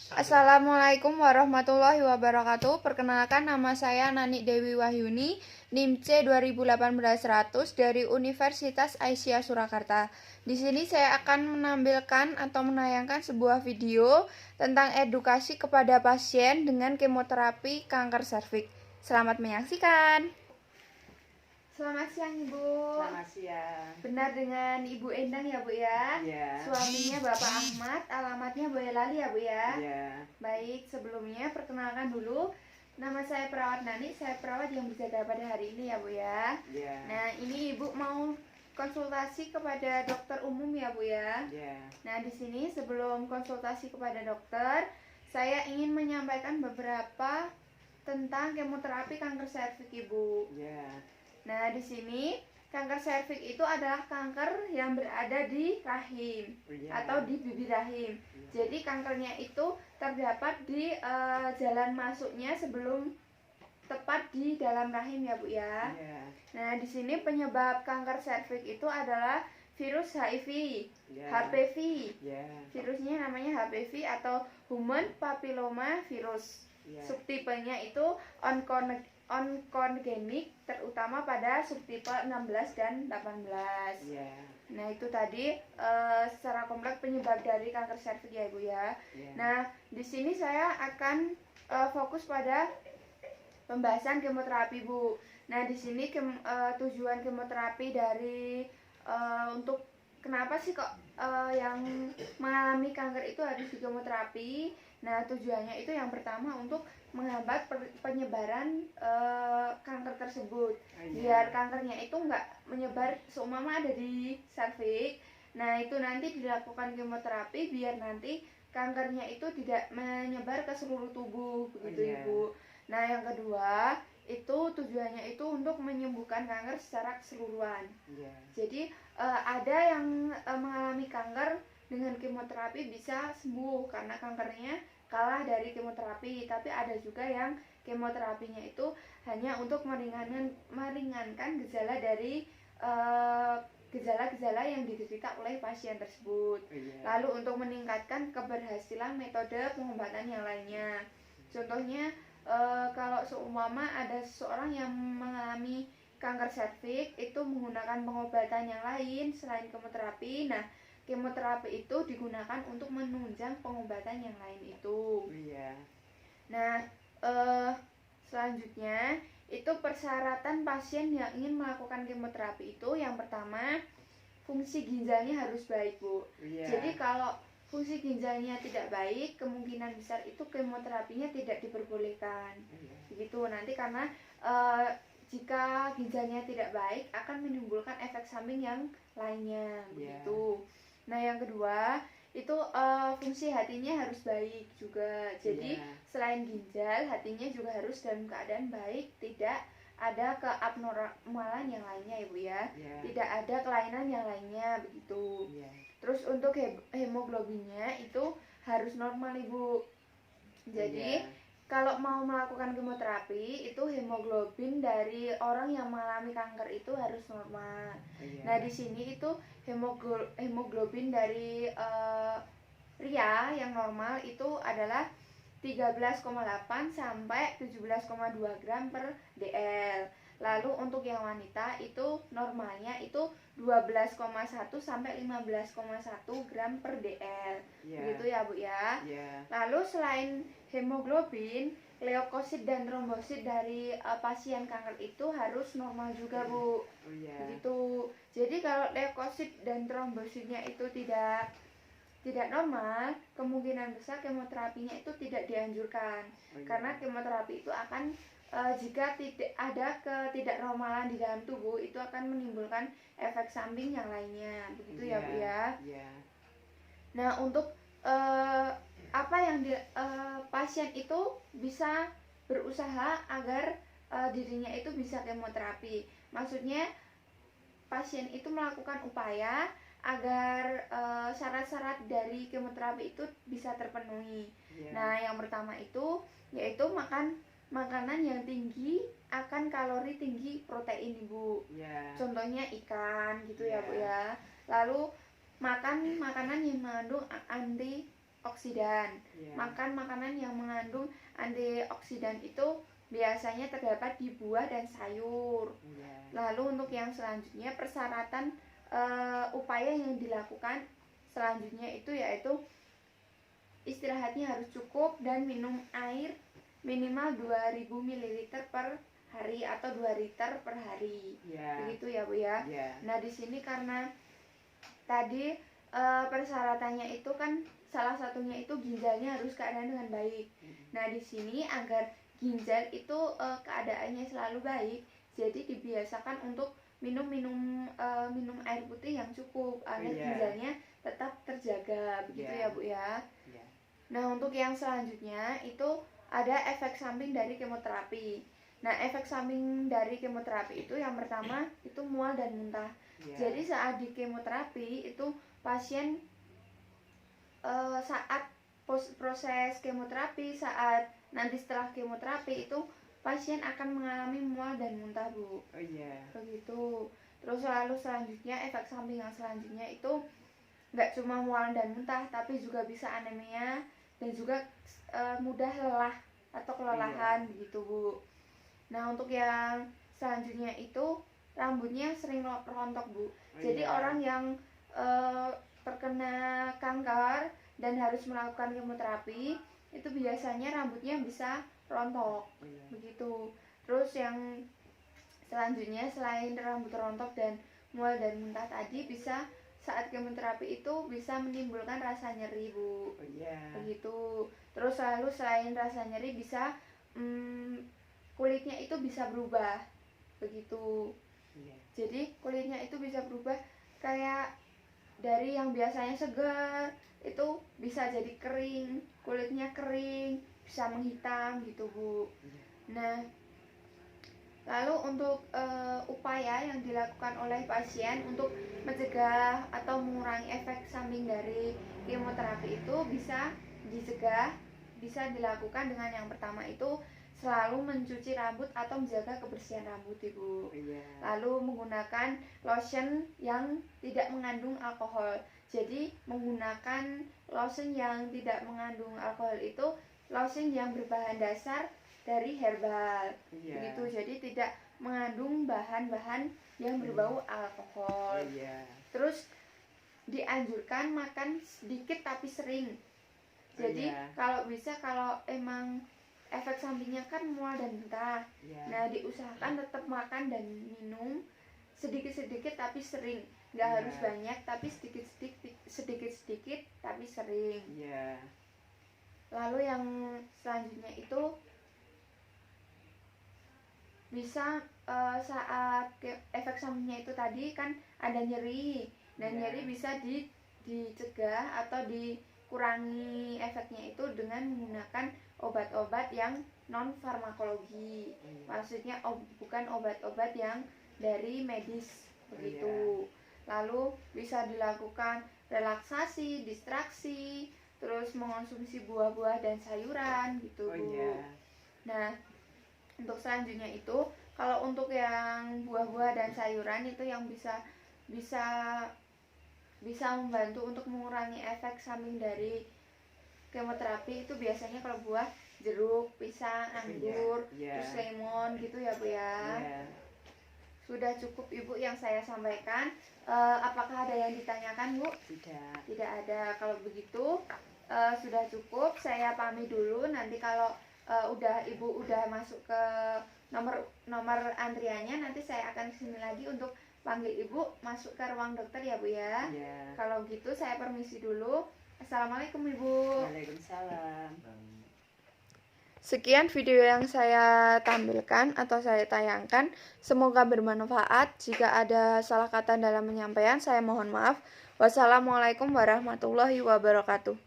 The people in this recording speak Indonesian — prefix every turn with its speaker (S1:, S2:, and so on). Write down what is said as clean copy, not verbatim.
S1: Assalamualaikum warahmatullahi wabarakatuh. Perkenalkan, nama saya Nani Dewi Wahyuni, NIM C 2018-100 dari Universitas Aisyah Surakarta. Di sini saya akan menampilkan atau menayangkan sebuah video tentang edukasi kepada pasien dengan kemoterapi kanker serviks. Selamat menyaksikan. Selamat siang, Ibu.
S2: Selamat siang.
S1: Benar dengan Ibu Endang ya, Bu ya?
S2: Iya.
S1: Suaminya Bapak Ahmad, alamatnya Boyolali ya, Bu ya?
S2: Iya.
S1: Baik, sebelumnya perkenalkan dulu. Nama saya Perawat Nani, saya perawat yang berjaga pada hari ini ya, Bu ya?
S2: Iya.
S1: Nah, ini Ibu mau konsultasi kepada dokter umum ya, Bu ya?
S2: Iya.
S1: Nah, di sini sebelum konsultasi kepada dokter, saya ingin menyampaikan beberapa tentang kemoterapi kanker serviks, Ibu.
S2: Iya.
S1: Nah, di sini kanker serviks itu adalah kanker yang berada di rahim atau di bibir rahim. Jadi kankernya itu terdapat di jalan masuknya sebelum tepat di dalam rahim ya, Bu ya. Nah, di sini penyebab kanker serviks itu adalah virus HIV, HPV. Virusnya namanya HPV atau Human Papilloma Virus. Subtipenya itu oncogenik, terutama pada subtipe 16 dan 18. Nah, itu tadi secara kompleks penyebab dari kanker serviks ya, Ibu ya. Nah, di sini saya akan fokus pada pembahasan kemoterapi, Bu. Nah, di sini tujuan kemoterapi dari untuk kenapa sih kok yang mengalami kanker itu harus dikemoterapi? Nah, tujuannya itu yang pertama untuk menghambat penyebaran kanker tersebut, biar kankernya itu nggak menyebar seumpama ada di serviks. Nah, itu nanti dilakukan kemoterapi biar nanti kankernya itu tidak menyebar ke seluruh tubuh, begitu Ibu. Nah, yang kedua itu tujuannya itu untuk menyembuhkan kanker secara keseluruhan. Jadi ada yang mengalami kanker dengan kemoterapi bisa sembuh karena kankernya kalah dari kemoterapi, tapi ada juga yang kemoterapinya itu hanya untuk meringankan gejala dari gejala-gejala yang diderita oleh pasien tersebut. Lalu untuk meningkatkan keberhasilan metode pengobatan yang lainnya, contohnya kalau seumpama ada seseorang yang mengalami kanker serviks itu menggunakan pengobatan yang lain selain kemoterapi. Nah, kemoterapi itu digunakan untuk menunjang pengobatan yang lain itu. Nah, selanjutnya itu persyaratan pasien yang ingin melakukan kemoterapi itu yang pertama, fungsi ginjalnya harus baik, Bu. Jadi kalau fungsi ginjalnya tidak baik, kemungkinan besar itu kemoterapinya tidak diperbolehkan. Begitu nanti karena jika ginjalnya tidak baik akan menimbulkan efek samping yang lainnya, begitu. Nah, yang kedua itu fungsi hatinya harus baik juga. Jadi selain ginjal, hatinya juga harus dalam keadaan baik, tidak ada keabnormalan yang lainnya, Ibu ya. Tidak ada kelainan yang lainnya, begitu. Terus untuk hemoglobinnya itu harus normal, Ibu. Jadi kalau mau melakukan kemoterapi itu hemoglobin dari orang yang mengalami kanker itu harus normal. Nah, di sini itu hemoglobin dari pria yang normal itu adalah 13,8 sampai 17,2 gram per dl. Lalu untuk yang wanita itu normalnya itu 12,1 sampai 15,1 gram per dl. Begitu ya, Bu ya. Lalu selain hemoglobin, leukosit dan trombosit dari pasien kanker itu harus normal juga, Bu. Begitu. Jadi kalau leukosit dan trombositnya itu tidak normal, kemungkinan besar kemoterapinya itu tidak dianjurkan. Karena kemoterapi itu akan jika tidak ada ketidaknormalan di dalam tubuh itu akan menimbulkan efek samping yang lainnya, begitu ya, Bu ya. Nah, untuk apa yang pasien itu bisa berusaha agar dirinya itu bisa kemoterapi. Maksudnya pasien itu melakukan upaya agar syarat-syarat dari kemoterapi itu bisa terpenuhi. Nah, yang pertama itu yaitu makanan yang tinggi akan kalori tinggi protein, Ibu. Contohnya ikan gitu ya, Bu ya. Lalu makan makanan yang mengandung antioksidan antioksidan. Makan makanan yang mengandung antioksidan itu biasanya terdapat di buah dan sayur. Lalu untuk yang selanjutnya persyaratan upaya yang dilakukan selanjutnya itu yaitu istirahatnya harus cukup dan minum air minimal 2000 ml per hari atau 2 liter per hari. Begitu ya Bu ya. Nah di sini karena tadi persyaratannya itu kan salah satunya itu ginjalnya harus keadaan dengan baik. Nah di sini agar ginjal itu keadaannya selalu baik, jadi dibiasakan untuk minum air putih yang cukup agar ginjalnya tetap terjaga. Begitu ya Bu ya. Nah untuk yang selanjutnya itu ada efek samping dari kemoterapi. Nah, efek samping dari kemoterapi itu yang pertama itu mual dan muntah. Jadi saat di kemoterapi itu pasien saat proses kemoterapi, saat nanti setelah kemoterapi itu pasien akan mengalami mual dan muntah Bu. Begitu. Terus lalu selanjutnya efek samping yang selanjutnya itu nggak cuma mual dan muntah, tapi juga bisa anemia dan juga mudah lelah atau kelelahan begitu Bu. Nah untuk yang selanjutnya itu rambutnya sering rontok Bu. Jadi orang yang terkena kanker dan harus melakukan kemoterapi itu biasanya rambutnya bisa rontok. Begitu. Terus yang selanjutnya selain rambut rontok dan mual dan muntah tadi, bisa saat kemoterapi itu bisa menimbulkan rasa nyeri Bu. Begitu. Terus lalu selain rasa nyeri bisa kulitnya itu bisa berubah. Begitu. Jadi kulitnya itu bisa berubah kayak dari yang biasanya segar itu bisa jadi kering, kulitnya kering, bisa menghitam gitu Bu. Nah lalu untuk upaya yang dilakukan oleh pasien untuk mencegah atau mengurangi efek samping dari kemoterapi itu bisa dicegah, bisa dilakukan dengan yang pertama itu selalu mencuci rambut atau menjaga kebersihan rambut Ibu. Lalu menggunakan lotion yang tidak mengandung alkohol. Jadi menggunakan lotion yang tidak mengandung alkohol itu lotion yang berbahan dasar dari herbal. Begitu. Jadi tidak mengandung bahan-bahan yang berbau alkohol. Terus dianjurkan makan sedikit tapi sering. Jadi kalau bisa, kalau emang efek sampingnya kan mual dan muntah. Nah diusahakan tetap makan dan minum sedikit-sedikit tapi sering. Nggak harus banyak, tapi sedikit-sedikit tapi sering. Lalu yang selanjutnya itu bisa saat efek sampingnya itu tadi kan ada nyeri. Dan nyeri bisa dicegah atau dikurangi efeknya itu dengan menggunakan obat-obat yang non farmakologi. Maksudnya bukan obat-obat yang dari medis begitu. Lalu bisa dilakukan relaksasi, distraksi, terus mengonsumsi buah-buah dan sayuran gitu Bu. Nah untuk selanjutnya itu kalau untuk yang buah-buah dan sayuran itu yang bisa membantu untuk mengurangi efek samping dari kemoterapi itu biasanya kalau buah jeruk, pisang, anggur, terus lemon gitu ya Bu ya. Sudah cukup Ibu yang saya sampaikan. Apakah ada yang ditanyakan Bu? Tidak ada. Kalau begitu sudah cukup. Saya pamit dulu. Nanti kalau Ibu udah masuk ke nomor antriannya, nanti saya akan kesini lagi untuk panggil Ibu masuk ke ruang dokter ya Bu ya. Kalau gitu saya permisi dulu. Assalamualaikum Ibu.
S2: Waalaikumsalam.
S1: Sekian video yang saya tampilkan atau saya tayangkan. Semoga bermanfaat. Jika ada salah kata dalam penyampaian, saya mohon maaf. Wassalamualaikum warahmatullahi wabarakatuh.